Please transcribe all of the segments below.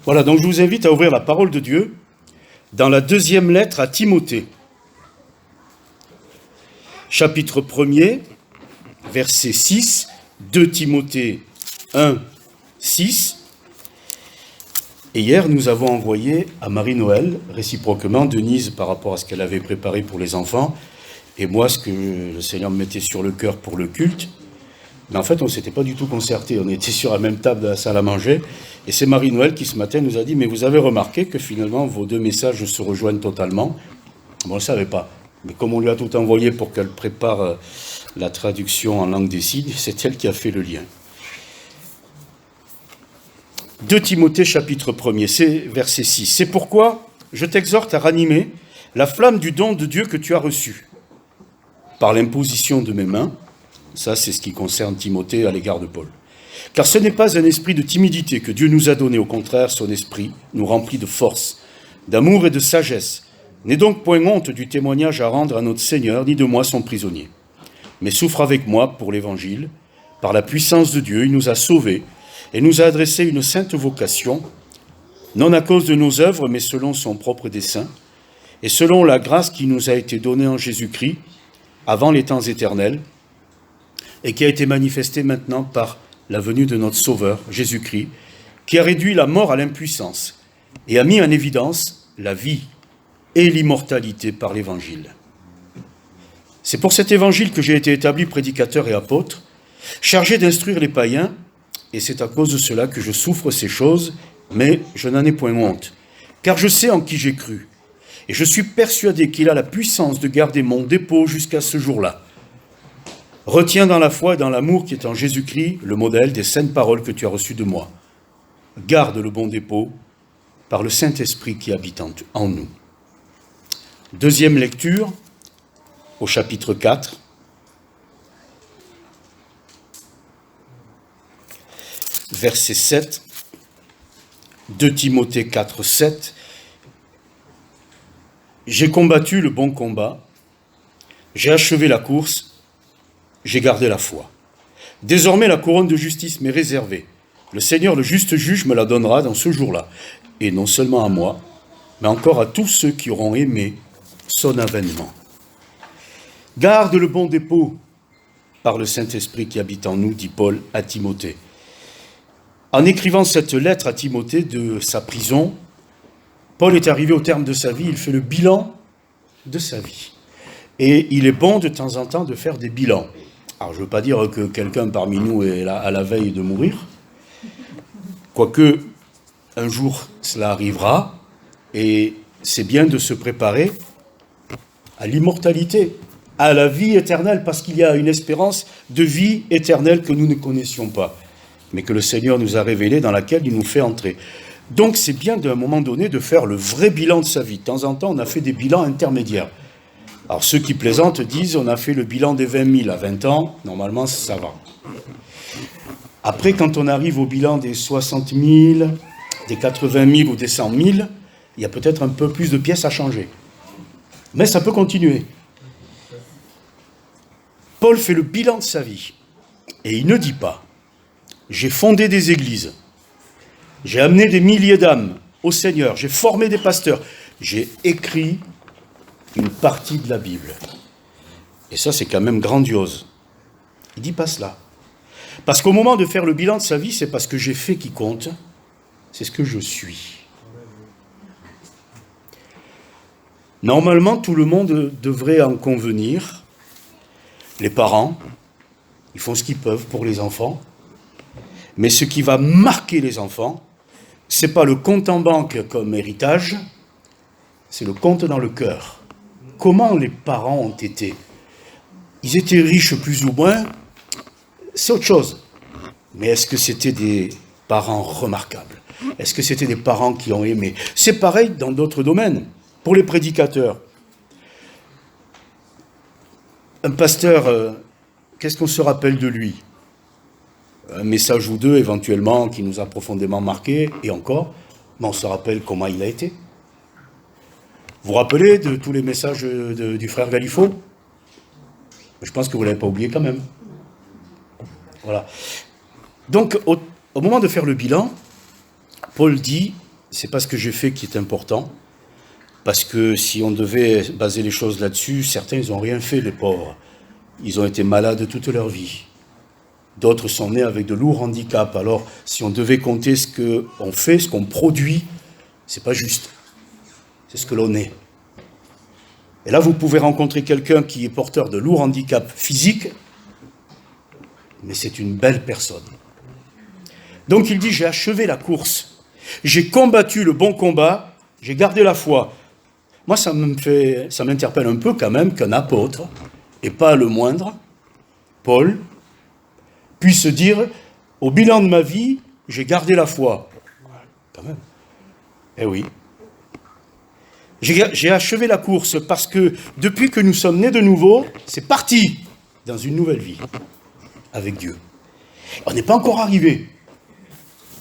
Voilà, donc je vous invite à ouvrir la parole de Dieu dans la deuxième lettre à Timothée. Chapitre 1er, verset 6, 2 Timothée 1, 6. Et hier, nous avons envoyé à Marie-Noël, réciproquement, Denise par rapport à ce qu'elle avait préparé pour les enfants, et moi, ce que le Seigneur me mettait sur le cœur pour le culte. Mais en fait, on ne s'était pas du tout concerté. On était sur la même table de la salle à manger. Et c'est Marie-Noël qui, ce matin, nous a dit « Mais vous avez remarqué que finalement, vos deux messages se rejoignent totalement ?» Bon, on ne le savait pas. Mais comme on lui a tout envoyé pour qu'elle prépare la traduction en langue des signes, c'est elle qui a fait le lien. 2 Timothée, chapitre 1er, c'est verset 6. « C'est pourquoi je t'exhorte à ranimer la flamme du don de Dieu que tu as reçu, par l'imposition de mes mains. » Ça, c'est ce qui concerne Timothée à l'égard de Paul. « Car ce n'est pas un esprit de timidité que Dieu nous a donné, au contraire, son esprit nous remplit de force, d'amour et de sagesse. N'aie donc point honte du témoignage à rendre à notre Seigneur, ni de moi son prisonnier. Mais souffre avec moi pour l'Évangile. Par la puissance de Dieu, il nous a sauvés et nous a adressé une sainte vocation, non à cause de nos œuvres, mais selon son propre dessein, et selon la grâce qui nous a été donnée en Jésus-Christ, avant les temps éternels, et qui a été manifestée maintenant par la venue de notre Sauveur, Jésus-Christ, qui a réduit la mort à l'impuissance et a mis en évidence la vie et l'immortalité par l'Évangile. C'est pour cet Évangile que j'ai été établi prédicateur et apôtre, chargé d'instruire les païens, et c'est à cause de cela que je souffre ces choses, mais je n'en ai point honte, car je sais en qui j'ai cru, et je suis persuadé qu'il a la puissance de garder mon dépôt jusqu'à ce jour-là. Retiens dans la foi et dans l'amour qui est en Jésus-Christ le modèle des saintes paroles que tu as reçues de moi. Garde le bon dépôt par le Saint-Esprit qui habite en nous. Deuxième lecture, au chapitre 4. Verset 7. 2 Timothée 4, 7. J'ai combattu le bon combat, j'ai achevé la course, j'ai gardé la foi. Désormais, la couronne de justice m'est réservée. Le Seigneur, le juste juge, me la donnera dans ce jour-là. Et non seulement à moi, mais encore à tous ceux qui auront aimé son avènement. Garde le bon dépôt par le Saint-Esprit qui habite en nous, dit Paul à Timothée. En écrivant cette lettre à Timothée de sa prison, Paul est arrivé au terme de sa vie, il fait le bilan de sa vie. Et il est bon de temps en temps de faire des bilans. Alors, je ne veux pas dire que quelqu'un parmi nous est là à la veille de mourir, quoique un jour cela arrivera, et c'est bien de se préparer à l'immortalité, à la vie éternelle, parce qu'il y a une espérance de vie éternelle que nous ne connaissions pas, mais que le Seigneur nous a révélée, dans laquelle il nous fait entrer. Donc c'est bien d'un moment donné de faire le vrai bilan de sa vie. De temps en temps, on a fait des bilans intermédiaires. Alors ceux qui plaisantent disent on a fait le bilan des 20 000 à 20 ans, normalement ça va. Après, quand on arrive au bilan des 60 000, des 80 000 ou des 100 000, il y a peut-être un peu plus de pièces à changer. Mais ça peut continuer. Paul fait le bilan de sa vie et il ne dit pas « J'ai fondé des églises, j'ai amené des milliers d'âmes au Seigneur, j'ai formé des pasteurs, j'ai écrit une partie de la Bible. » Et ça, c'est quand même grandiose. Il ne dit pas cela. Parce qu'au moment de faire le bilan de sa vie, c'est parce que j'ai fait qui compte, c'est ce que je suis. Normalement, tout le monde devrait en convenir. Les parents, ils font ce qu'ils peuvent pour les enfants. Mais ce qui va marquer les enfants, ce n'est pas le compte en banque comme héritage, c'est le compte dans le cœur. Comment les parents ont été? Ils étaient riches plus ou moins, c'est autre chose. Mais est-ce que c'était des parents remarquables? Est-ce que c'était des parents qui ont aimé? C'est pareil dans d'autres domaines. Pour les prédicateurs, un pasteur, qu'est-ce qu'on se rappelle de lui? Un message ou deux éventuellement qui nous a profondément marqué, et encore, mais on se rappelle comment il a été. Vous vous rappelez de tous les messages du frère Galifo? Je pense que vous ne l'avez pas oublié quand même. Voilà. Donc, au moment de faire le bilan, Paul dit c'est pas ce que j'ai fait qui est important, parce que si on devait baser les choses là-dessus, certains, ils n'ont rien fait, les pauvres. Ils ont été malades toute leur vie. D'autres sont nés avec de lourds handicaps. Alors, si on devait compter ce qu'on fait, ce qu'on produit, c'est pas juste. C'est ce que l'on est. Et là, vous pouvez rencontrer quelqu'un qui est porteur de lourds handicaps physiques, mais c'est une belle personne. Donc il dit, j'ai achevé la course, j'ai combattu le bon combat, j'ai gardé la foi. Moi, ça m'interpelle un peu quand même qu'un apôtre, et pas le moindre, Paul, puisse dire, au bilan de ma vie, j'ai gardé la foi. Quand même. Eh oui. J'ai achevé la course parce que depuis que nous sommes nés de nouveau, c'est parti dans une nouvelle vie avec Dieu. On n'est pas encore arrivé.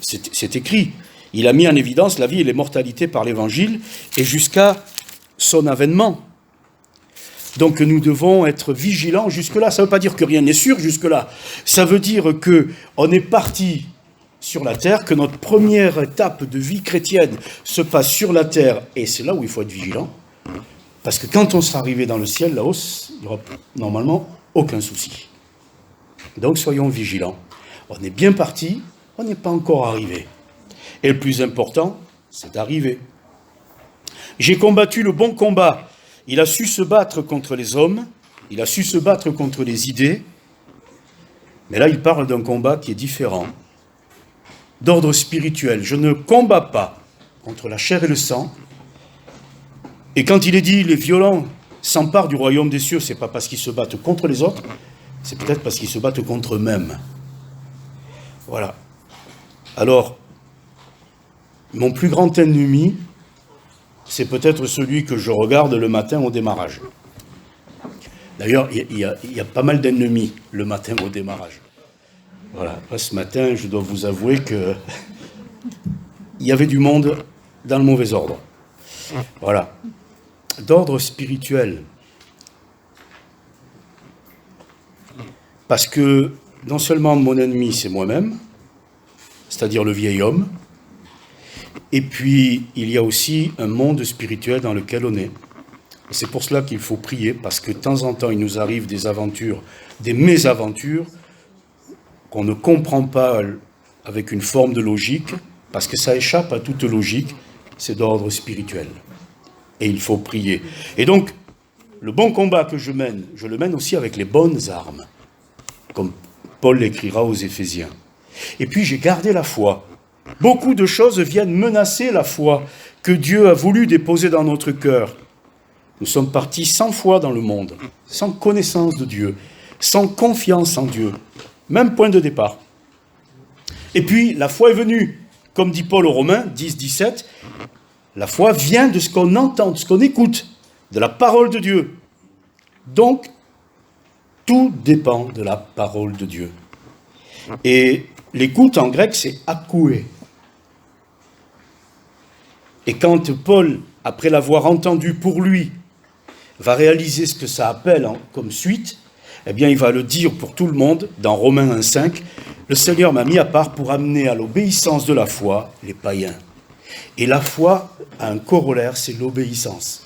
C'est écrit. Il a mis en évidence la vie et l'immortalité par l'évangile et jusqu'à son avènement. Donc nous devons être vigilants jusque-là. Ça ne veut pas dire que rien n'est sûr jusque-là. Ça veut dire qu'on est parti sur la terre, que notre première étape de vie chrétienne se passe sur la terre, et c'est là où il faut être vigilant, parce que quand on sera arrivé dans le ciel, là-haut, il n'y aura normalement aucun souci. Donc soyons vigilants. On est bien parti, on n'est pas encore arrivé. Et le plus important, c'est d'arriver. J'ai combattu le bon combat. Il a su se battre contre les hommes, il a su se battre contre les idées, mais là il parle d'un combat qui est différent, d'ordre spirituel. Je ne combats pas contre la chair et le sang. Et quand il est dit, les violents s'emparent du royaume des cieux, c'est pas parce qu'ils se battent contre les autres, c'est peut-être parce qu'ils se battent contre eux-mêmes. Voilà. Alors, mon plus grand ennemi, c'est peut-être celui que je regarde le matin au démarrage. D'ailleurs, il y a pas mal d'ennemis le matin au démarrage. Voilà, ce matin, je dois vous avouer que il y avait du monde dans le mauvais ordre. Voilà. D'ordre spirituel. Parce que non seulement mon ennemi, c'est moi-même, c'est-à-dire le vieil homme, et puis il y a aussi un monde spirituel dans lequel on est. C'est pour cela qu'il faut prier, parce que de temps en temps, il nous arrive des aventures, des mésaventures, qu'on ne comprend pas avec une forme de logique, parce que ça échappe à toute logique, c'est d'ordre spirituel. Et il faut prier. Et donc, le bon combat que je le mène aussi avec les bonnes armes, comme Paul l'écrira aux Éphésiens. Et puis j'ai gardé la foi. Beaucoup de choses viennent menacer la foi que Dieu a voulu déposer dans notre cœur. Nous sommes partis sans foi dans le monde, sans connaissance de Dieu, sans confiance en Dieu. Même point de départ. Et puis, la foi est venue. Comme dit Paul aux Romains, 10, 17, la foi vient de ce qu'on entend, de ce qu'on écoute, de la parole de Dieu. Donc, tout dépend de la parole de Dieu. Et l'écoute en grec, c'est akoué. Et quand Paul, après l'avoir entendu pour lui, va réaliser ce que ça appelle comme suite, eh bien, il va le dire pour tout le monde, dans Romains 1,5, le Seigneur m'a mis à part pour amener à l'obéissance de la foi les païens. Et la foi a un corollaire, c'est l'obéissance.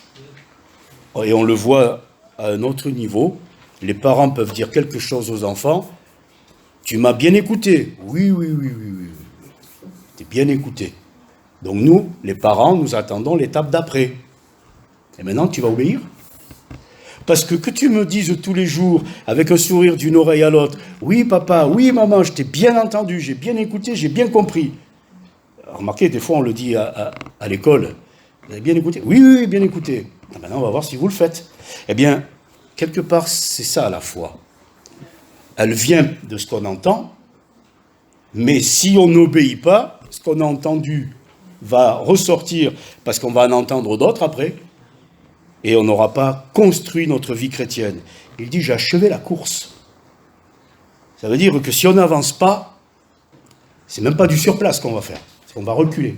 Et on le voit à un autre niveau. Les parents peuvent dire quelque chose aux enfants. Tu m'as bien écouté. Oui. T'es bien écouté. Donc nous, les parents, nous attendons l'étape d'après. Et maintenant, tu vas obéir ? Parce que tu me dises tous les jours, avec un sourire d'une oreille à l'autre, oui papa, oui maman, je t'ai bien entendu, j'ai bien écouté, j'ai bien compris. Remarquez, des fois on le dit à l'école, vous avez bien écouté ? Oui, bien écouté. Maintenant on va voir si vous le faites. Eh bien, quelque part c'est ça la foi. Elle vient de ce qu'on entend, mais si on n'obéit pas, ce qu'on a entendu va ressortir parce qu'on va en entendre d'autres après. Et on n'aura pas construit notre vie chrétienne. Il dit, j'ai achevé la course. Ça veut dire que si on n'avance pas, c'est même pas du surplace qu'on va faire. C'est qu'on va reculer.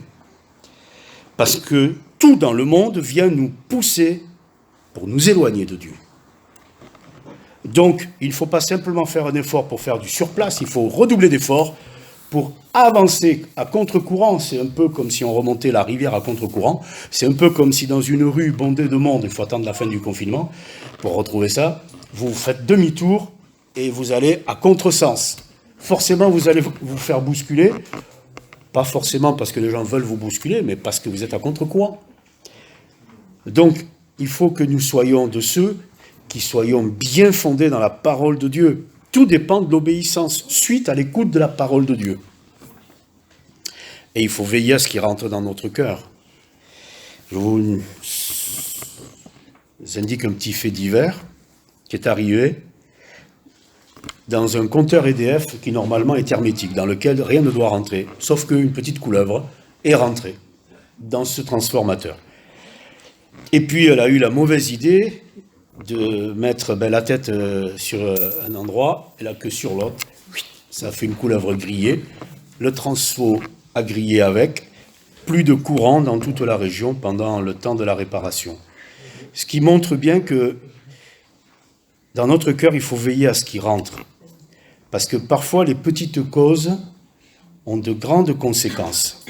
Parce que tout dans le monde vient nous pousser pour nous éloigner de Dieu. Donc, il ne faut pas simplement faire un effort pour faire du surplace, il faut redoubler d'efforts pour avancer à contre-courant. C'est un peu comme si on remontait la rivière à contre-courant. C'est un peu comme si dans une rue bondée de monde, il faut attendre la fin du confinement pour retrouver ça, vous faites demi-tour et vous allez à contresens. Forcément, vous allez vous faire bousculer, pas forcément parce que les gens veulent vous bousculer, mais parce que vous êtes à contre-courant. Donc, il faut que nous soyons de ceux qui soyons bien fondés dans la parole de Dieu. Tout dépend de l'obéissance, suite à l'écoute de la parole de Dieu. Et il faut veiller à ce qui rentre dans notre cœur. Je vous indique un petit fait divers qui est arrivé dans un compteur EDF qui normalement est hermétique, dans lequel rien ne doit rentrer, sauf qu'une petite couleuvre est rentrée dans ce transformateur. Et puis elle a eu la mauvaise idée de mettre la tête sur un endroit et la queue sur l'autre. Ça a fait une couleuvre grillée. Le transfo a grillé avec. Plus de courant dans toute la région pendant le temps de la réparation. Ce qui montre bien que dans notre cœur, il faut veiller à ce qui rentre. Parce que parfois, les petites causes ont de grandes conséquences.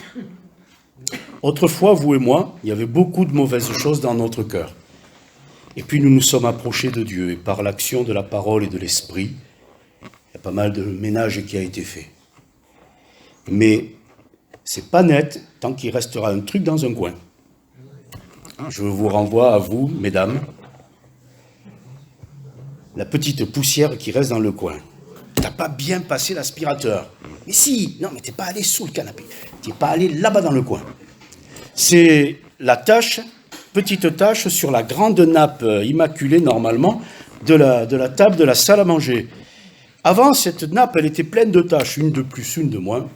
Autrefois, vous et moi, il y avait beaucoup de mauvaises choses dans notre cœur. Et puis nous nous sommes approchés de Dieu, et par l'action de la parole et de l'esprit, il y a pas mal de ménage qui a été fait. Mais c'est pas net tant qu'il restera un truc dans un coin. Je vous renvoie à vous, mesdames, la petite poussière qui reste dans le coin. T'as pas bien passé l'aspirateur. Mais si, non, mais t'es pas allé sous le canapé. T'es pas allé là-bas dans le coin. C'est la tache, petite tache sur la grande nappe immaculée, normalement, de la table de la salle à manger. Avant, cette nappe, elle était pleine de taches, une de plus, une de moins.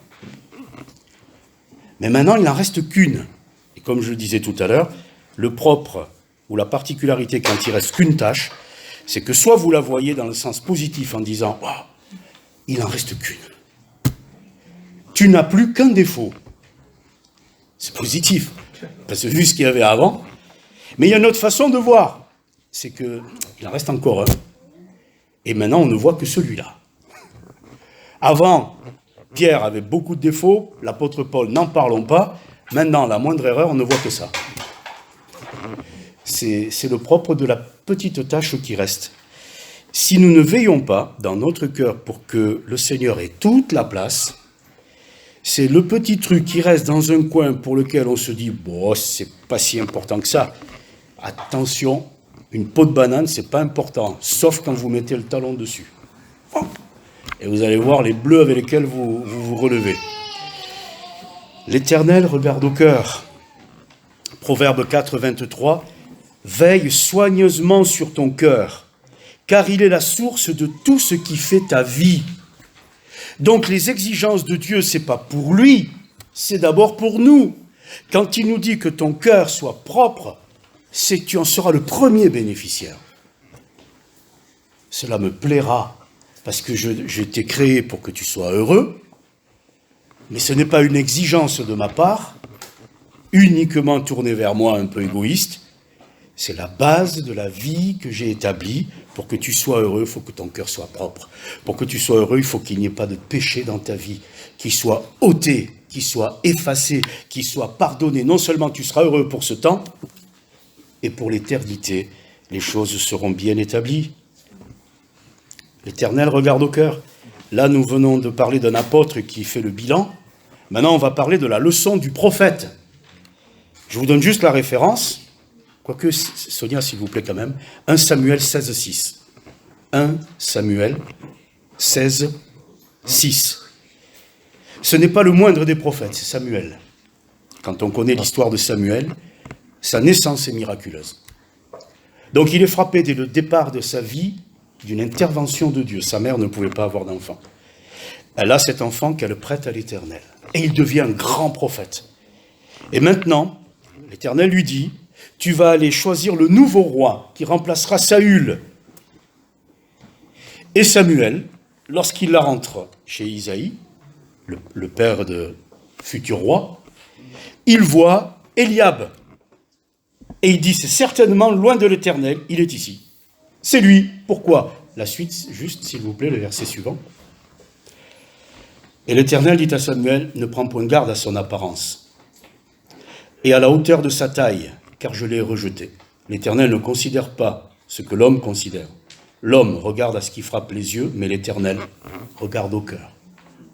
Mais maintenant, il n'en reste qu'une. Et comme je le disais tout à l'heure, le propre ou la particularité quand il reste qu'une tache, c'est que soit vous la voyez dans le sens positif en disant « Waouh, il n'en reste qu'une. Tu n'as plus qu'un défaut. » C'est positif, parce que vu ce qu'il y avait avant. Mais il y a une autre façon de voir, c'est qu'il en reste encore un. Et maintenant, on ne voit que celui-là. Avant, Pierre avait beaucoup de défauts, l'apôtre Paul, n'en parlons pas. Maintenant, la moindre erreur, on ne voit que ça. C'est le propre de la petite tâche qui reste. Si nous ne veillons pas dans notre cœur pour que le Seigneur ait toute la place, c'est le petit truc qui reste dans un coin pour lequel on se dit « Bon, c'est pas si important que ça ». Attention, une peau de banane, c'est pas important, sauf quand vous mettez le talon dessus. Et vous allez voir les bleus avec lesquels vous vous relevez. L'Éternel regarde au cœur. Proverbe 4, 23. Veille soigneusement sur ton cœur, car il est la source de tout ce qui fait ta vie. Donc les exigences de Dieu, c'est pas pour lui, c'est d'abord pour nous. Quand il nous dit que ton cœur soit propre, c'est que tu en seras le premier bénéficiaire. Cela me plaira, parce que je t'ai créé pour que tu sois heureux, mais ce n'est pas une exigence de ma part, uniquement tournée vers moi, un peu égoïste. C'est la base de la vie que j'ai établie. Pour que tu sois heureux, il faut que ton cœur soit propre. Pour que tu sois heureux, il faut qu'il n'y ait pas de péché dans ta vie, qu'il soit ôté, qu'il soit effacé, qu'il soit pardonné. Non seulement tu seras heureux pour ce temps, et pour l'éternité, les choses seront bien établies. L'Éternel regarde au cœur. Là, nous venons de parler d'un apôtre qui fait le bilan. Maintenant, on va parler de la leçon du prophète. Je vous donne juste la référence. Quoique, Sonia, s'il vous plaît quand même, 1 Samuel 16, 6. 1 Samuel 16, 6. Ce n'est pas le moindre des prophètes, c'est Samuel. Quand on connaît l'histoire de Samuel, sa naissance est miraculeuse. Donc il est frappé dès le départ de sa vie d'une intervention de Dieu. Sa mère ne pouvait pas avoir d'enfant. Elle a cet enfant qu'elle prête à l'Éternel. Et il devient un grand prophète. Et maintenant, l'Éternel lui dit, tu vas aller choisir le nouveau roi qui remplacera Saül. Et Samuel, lorsqu'il la rentre chez Isaïe, le père de futur roi, il voit Eliab. Et il dit, c'est certainement loin de l'Éternel, il est ici. C'est lui. Pourquoi? La suite, juste, s'il vous plaît, le verset suivant. Et l'Éternel dit à Samuel, ne prends point garde à son apparence et à la hauteur de sa taille, car je l'ai rejeté. L'Éternel ne considère pas ce que l'homme considère. L'homme regarde à ce qui frappe les yeux, mais l'Éternel regarde au cœur.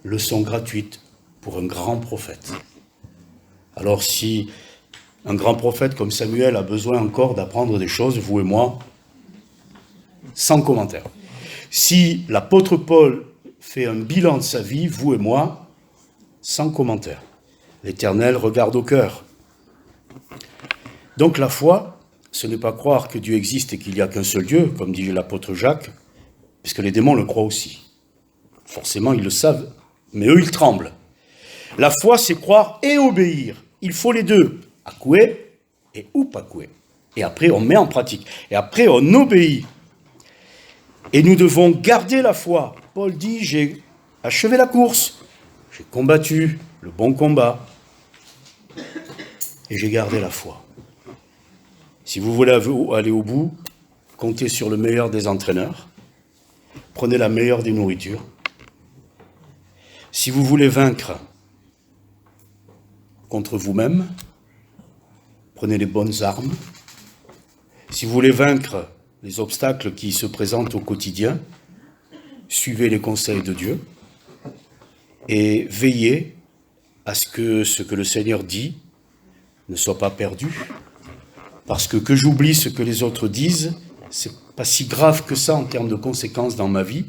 Leçon gratuite pour un grand prophète. Alors si un grand prophète comme Samuel a besoin encore d'apprendre des choses, vous et moi, sans commentaire. Si l'apôtre Paul fait un bilan de sa vie, vous et moi, sans commentaire. L'Éternel regarde au cœur. Donc la foi, ce n'est pas croire que Dieu existe et qu'il n'y a qu'un seul Dieu, comme dit l'apôtre Jacques, puisque les démons le croient aussi. Forcément, ils le savent, mais eux, ils tremblent. La foi, c'est croire et obéir. Il faut les deux, akoué et upakoué. Et après, on met en pratique. Et après, on obéit. Et nous devons garder la foi. Paul dit, j'ai achevé la course, j'ai combattu le bon combat, et j'ai gardé la foi. Si vous voulez aller au bout, comptez sur le meilleur des entraîneurs, prenez la meilleure des nourritures. Si vous voulez vaincre contre vous-même, prenez les bonnes armes. Si vous voulez vaincre les obstacles qui se présentent au quotidien, suivez les conseils de Dieu et veillez à ce que le Seigneur dit ne soit pas perdu. Parce que j'oublie ce que les autres disent, c'est pas si grave que ça en termes de conséquences dans ma vie.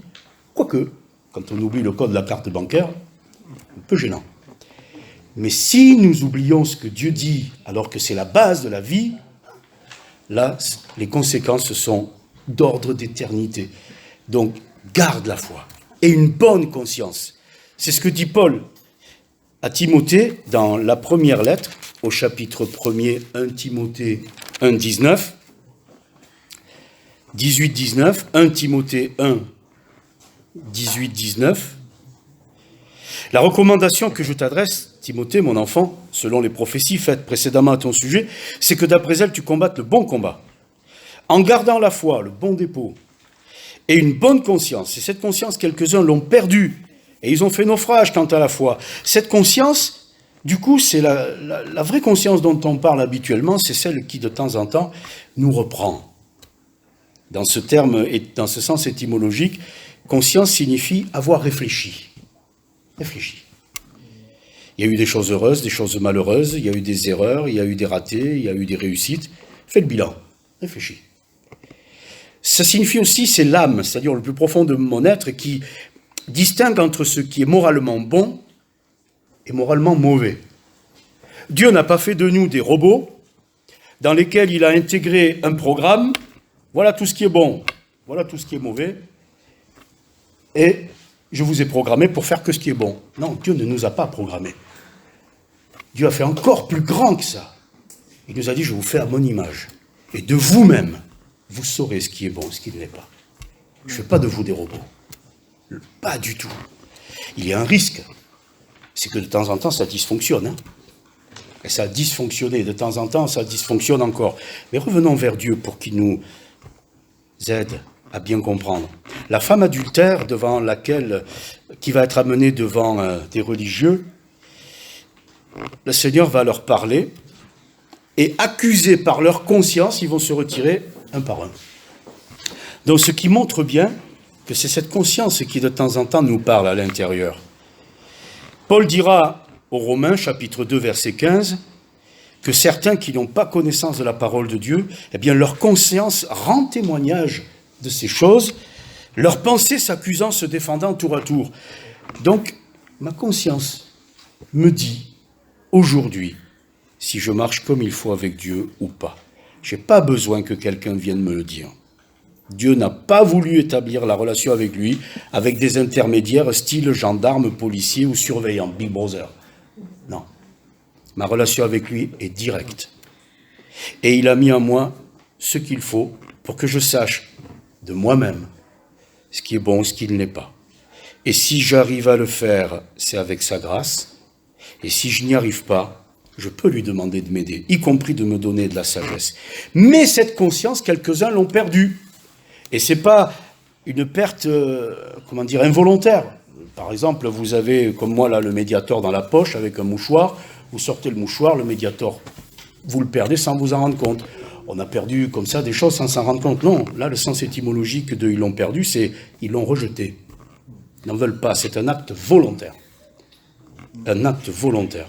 Quoique, quand on oublie le code de la carte bancaire, un peu gênant. Mais si nous oublions ce que Dieu dit, alors que c'est la base de la vie, là, les conséquences sont d'ordre d'éternité. Donc, garde la foi et une bonne conscience. C'est ce que dit Paul à Timothée dans la première lettre, au chapitre 1er, 1 Timothée 1, 19, 18, 19, 1 Timothée 1, 18, 19. La recommandation que je t'adresse, Timothée, mon enfant, selon les prophéties faites précédemment à ton sujet, c'est que d'après elles, tu combattes le bon combat, en gardant la foi, le bon dépôt, et une bonne conscience. Et cette conscience, quelques-uns l'ont perdue, et ils ont fait naufrage quant à la foi. Cette conscience, du coup, c'est la vraie conscience dont on parle habituellement, c'est celle qui, de temps en temps, nous reprend. Dans ce terme et dans ce sens étymologique, conscience signifie avoir réfléchi. Réfléchi. Il y a eu des choses heureuses, des choses malheureuses, il y a eu des erreurs, il y a eu des ratés, il y a eu des réussites. Fais le bilan. Réfléchis. Ça signifie aussi, c'est l'âme, c'est-à-dire le plus profond de mon être, qui distingue entre ce qui est moralement bon et moralement mauvais. Dieu n'a pas fait de nous des robots dans lesquels il a intégré un programme, voilà tout ce qui est bon, voilà tout ce qui est mauvais, et je vous ai programmé pour faire que ce qui est bon. Non, Dieu ne nous a pas programmés. Dieu a fait encore plus grand que ça. Il nous a dit, je vous fais à mon image. Et de vous-même, vous saurez ce qui est bon, ce qui ne l'est pas. Je ne fais pas de vous des robots. Pas du tout. Il y a un risque. C'est que de temps en temps, ça dysfonctionne. Et ça a dysfonctionné. De temps en temps, ça dysfonctionne encore. Mais revenons vers Dieu pour qu'il nous aide à bien comprendre. La femme adultère qui va être amenée devant des religieux, le Seigneur va leur parler et accusés par leur conscience, ils vont se retirer un par un. Donc ce qui montre bien que c'est cette conscience qui de temps en temps nous parle à l'intérieur. Paul dira aux Romains, chapitre 2, verset 15, que certains qui n'ont pas connaissance de la parole de Dieu, eh bien leur conscience rend témoignage de ces choses, leurs pensées s'accusant, se défendant tour à tour. Donc, ma conscience me dit, aujourd'hui, si je marche comme il faut avec Dieu ou pas. Je n'ai pas besoin que quelqu'un vienne me le dire. Dieu n'a pas voulu établir la relation avec lui avec des intermédiaires style gendarme, policier ou surveillant, Big Brother. Non. Ma relation avec lui est directe. Et il a mis en moi ce qu'il faut pour que je sache de moi-même ce qui est bon, ce qui ne l'est pas. Et si j'arrive à le faire, c'est avec sa grâce. Et si je n'y arrive pas, je peux lui demander de m'aider, y compris de me donner de la sagesse. Mais cette conscience, quelques-uns l'ont perdue. Et ce n'est pas une perte, involontaire. Par exemple, vous avez, comme moi, là, le Mediator dans la poche avec un mouchoir. Vous sortez le mouchoir, le Mediator, vous le perdez sans vous en rendre compte. On a perdu comme ça des choses sans s'en rendre compte. Non, là, le sens étymologique de « ils l'ont perdu », c'est « ils l'ont rejeté ». Ils n'en veulent pas, c'est un acte volontaire. Un acte volontaire.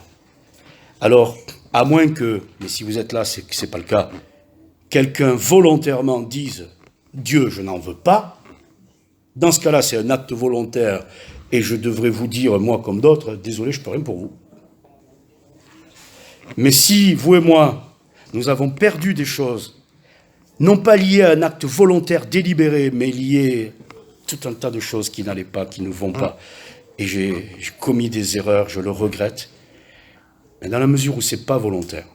Alors, à moins que, mais si vous êtes là, c'est que ce n'est pas le cas, quelqu'un volontairement dise « Dieu, je n'en veux pas », dans ce cas-là, c'est un acte volontaire et je devrais vous dire, moi comme d'autres, « Désolé, je ne peux rien pour vous ». Mais si, vous et moi, nous avons perdu des choses, non pas liées à un acte volontaire délibéré, mais liées à tout un tas de choses qui n'allaient pas, qui ne vont pas, et j'ai commis des erreurs, je le regrette, mais dans la mesure où ce n'est pas volontaire,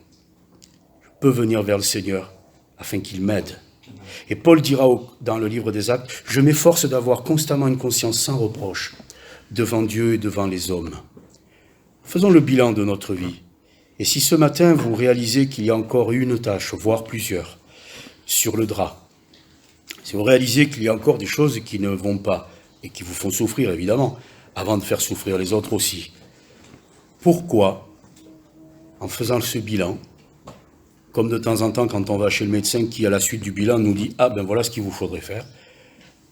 je peux venir vers le Seigneur afin qu'il m'aide. Et Paul dira dans le livre des Actes, « Je m'efforce d'avoir constamment une conscience sans reproche devant Dieu et devant les hommes. » Faisons le bilan de notre vie. Et si ce matin vous réalisez qu'il y a encore une tâche, voire plusieurs, sur le drap, si vous réalisez qu'il y a encore des choses qui ne vont pas et qui vous font souffrir, évidemment, avant de faire souffrir les autres aussi, pourquoi, en faisant ce bilan, comme de temps en temps quand on va chez le médecin qui, à la suite du bilan, nous dit « Ah, ben voilà ce qu'il vous faudrait faire »,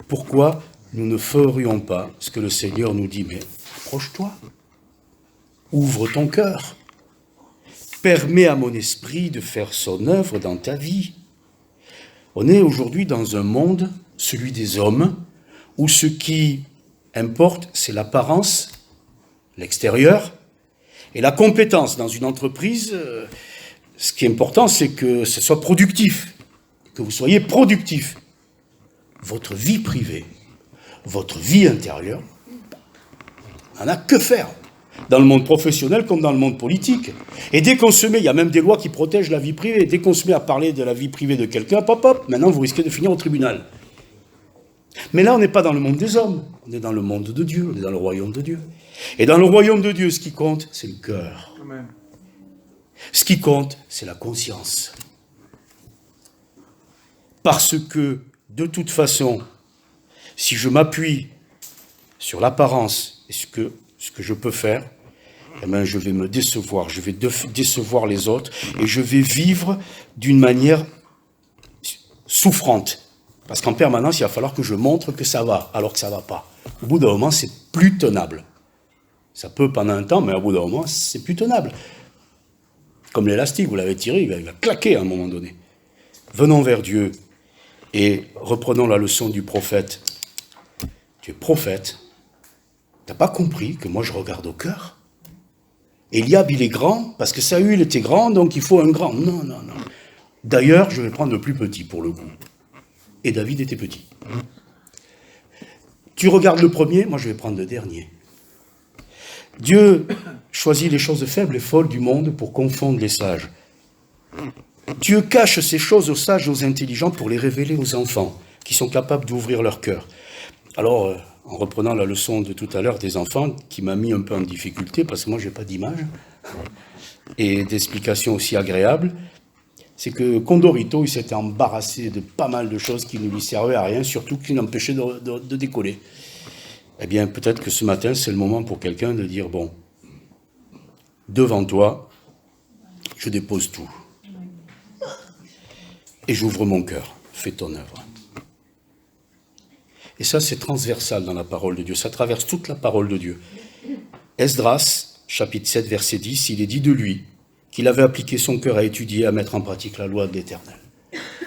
pourquoi nous ne ferions pas ce que le Seigneur nous dit « Mais approche-toi, ouvre ton cœur, permets à mon esprit de faire son œuvre dans ta vie ». On est aujourd'hui dans un monde, celui des hommes, où ce qui importe, c'est l'apparence, l'extérieur, et la compétence dans une entreprise. Ce qui est important, c'est que ce soit productif, que vous soyez productif. Votre vie privée, votre vie intérieure, on n'en a que faire, dans le monde professionnel comme dans le monde politique. Et dès qu'on se met, il y a même des lois qui protègent la vie privée, dès qu'on se met à parler de la vie privée de quelqu'un, hop, hop, maintenant vous risquez de finir au tribunal. Mais là, on n'est pas dans le monde des hommes, on est dans le monde de Dieu, on est dans le royaume de Dieu. Et dans le royaume de Dieu, ce qui compte, c'est le cœur. Amen. Ce qui compte, c'est la conscience. Parce que, de toute façon, si je m'appuie sur l'apparence et ce que je peux faire, eh bien, je vais me décevoir, je vais décevoir les autres et je vais vivre d'une manière souffrante. Parce qu'en permanence, il va falloir que je montre que ça va, alors que ça ne va pas. Au bout d'un moment, c'est plus tenable. Ça peut pendant un temps, mais au bout d'un moment, c'est plus tenable. Comme l'élastique, vous l'avez tiré, il va claquer à un moment donné. Venons vers Dieu et reprenons la leçon du prophète. Tu es prophète, tu n'as pas compris que moi je regarde au cœur. Eliab, il est grand, parce que Saül était grand, donc il faut un grand. Non, non, non. D'ailleurs, je vais prendre le plus petit pour le coup. Et David était petit. Tu regardes le premier, moi je vais prendre le dernier. Dieu choisit les choses faibles et folles du monde pour confondre les sages. Dieu cache ces choses aux sages et aux intelligents pour les révéler aux enfants, qui sont capables d'ouvrir leur cœur. Alors, en reprenant la leçon de tout à l'heure des enfants, qui m'a mis un peu en difficulté, parce que moi, je n'ai pas d'image, et d'explications aussi agréables, c'est que Condorito, il s'était embarrassé de pas mal de choses qui ne lui servaient à rien, surtout qui l'empêchaient de décoller. Eh bien, peut-être que ce matin, c'est le moment pour quelqu'un de dire, bon, devant toi, je dépose tout. Et j'ouvre mon cœur. Fais ton œuvre. Et ça, c'est transversal dans la parole de Dieu. Ça traverse toute la parole de Dieu. Esdras, chapitre 7, verset 10, il est dit de lui qu'il avait appliqué son cœur à étudier, à mettre en pratique la loi de l'Éternel.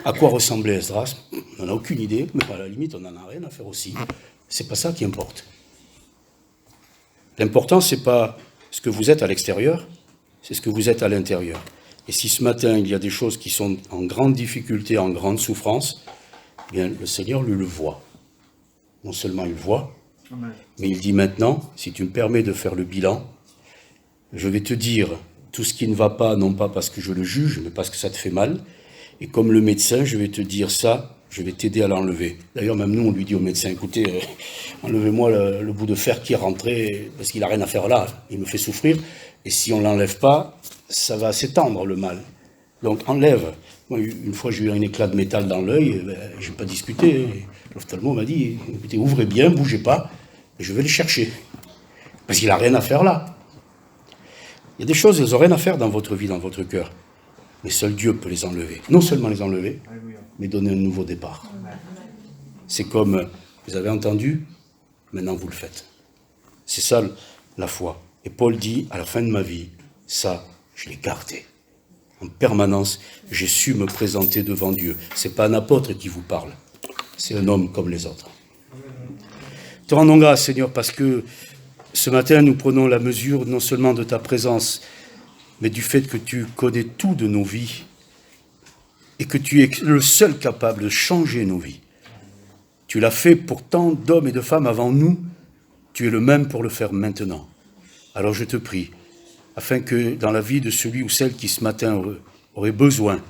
À quoi ressemblait Esdras? On n'en a aucune idée, mais à la limite, on n'en a rien à faire aussi. C'est pas ça qui importe. L'important, c'est pas ce que vous êtes à l'extérieur, c'est ce que vous êtes à l'intérieur. Et si ce matin, il y a des choses qui sont en grande difficulté, en grande souffrance, eh bien, le Seigneur lui le voit. Non seulement il voit, mais il dit maintenant, si tu me permets de faire le bilan, je vais te dire tout ce qui ne va pas, non pas parce que je le juge, mais parce que ça te fait mal. Et comme le médecin, je vais te dire ça, je vais t'aider à l'enlever. D'ailleurs, même nous, on lui dit au médecin, écoutez, enlevez-moi le bout de fer qui est rentré, parce qu'il n'a rien à faire là, il me fait souffrir. Et si on ne l'enlève pas, ça va s'étendre, le mal. Donc, enlève. Moi, une fois, j'ai eu un éclat de métal dans l'œil, je n'ai pas discuté. L'ophtalmo m'a dit, écoutez, ouvrez bien, bougez pas, et je vais le chercher. Parce qu'il n'a rien à faire là. Il y a des choses, elles n'ont rien à faire dans votre vie, dans votre cœur. Mais seul Dieu peut les enlever. Non seulement les enlever, mais donner un nouveau départ. C'est comme, vous avez entendu, maintenant vous le faites. C'est ça la foi. Et Paul dit, à la fin de ma vie, ça, je l'ai gardé. En permanence, j'ai su me présenter devant Dieu. Ce n'est pas un apôtre qui vous parle, c'est un homme comme les autres. Te rendons grâce, Seigneur, parce que ce matin, nous prenons la mesure non seulement de ta présence, mais du fait que tu connais tout de nos vies et que tu es le seul capable de changer nos vies. Tu l'as fait pour tant d'hommes et de femmes avant nous, tu es le même pour le faire maintenant. Alors je te prie, afin que dans la vie de celui ou celle qui ce matin aurait besoin,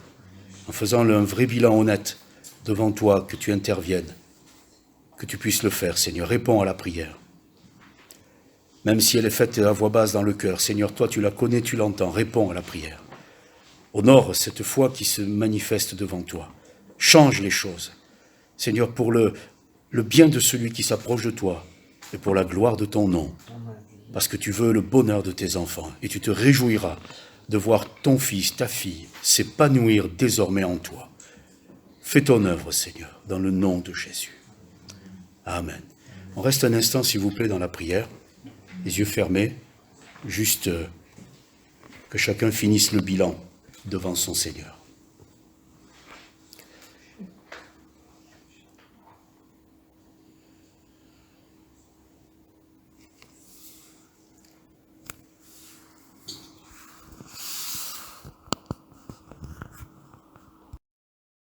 en faisant un vrai bilan honnête devant toi, que tu interviennes, que tu puisses le faire, Seigneur. Réponds à la prière. Même si elle est faite à voix basse dans le cœur, Seigneur, toi tu la connais, tu l'entends, réponds à la prière. Honore cette foi qui se manifeste devant toi. Change les choses. Seigneur, pour le bien de celui qui s'approche de toi et pour la gloire de ton nom. Parce que tu veux le bonheur de tes enfants et tu te réjouiras de voir ton fils, ta fille, s'épanouir désormais en toi. Fais ton œuvre, Seigneur, dans le nom de Jésus. Amen. On reste un instant, s'il vous plaît, dans la prière, les yeux fermés, juste que chacun finisse le bilan devant son Seigneur.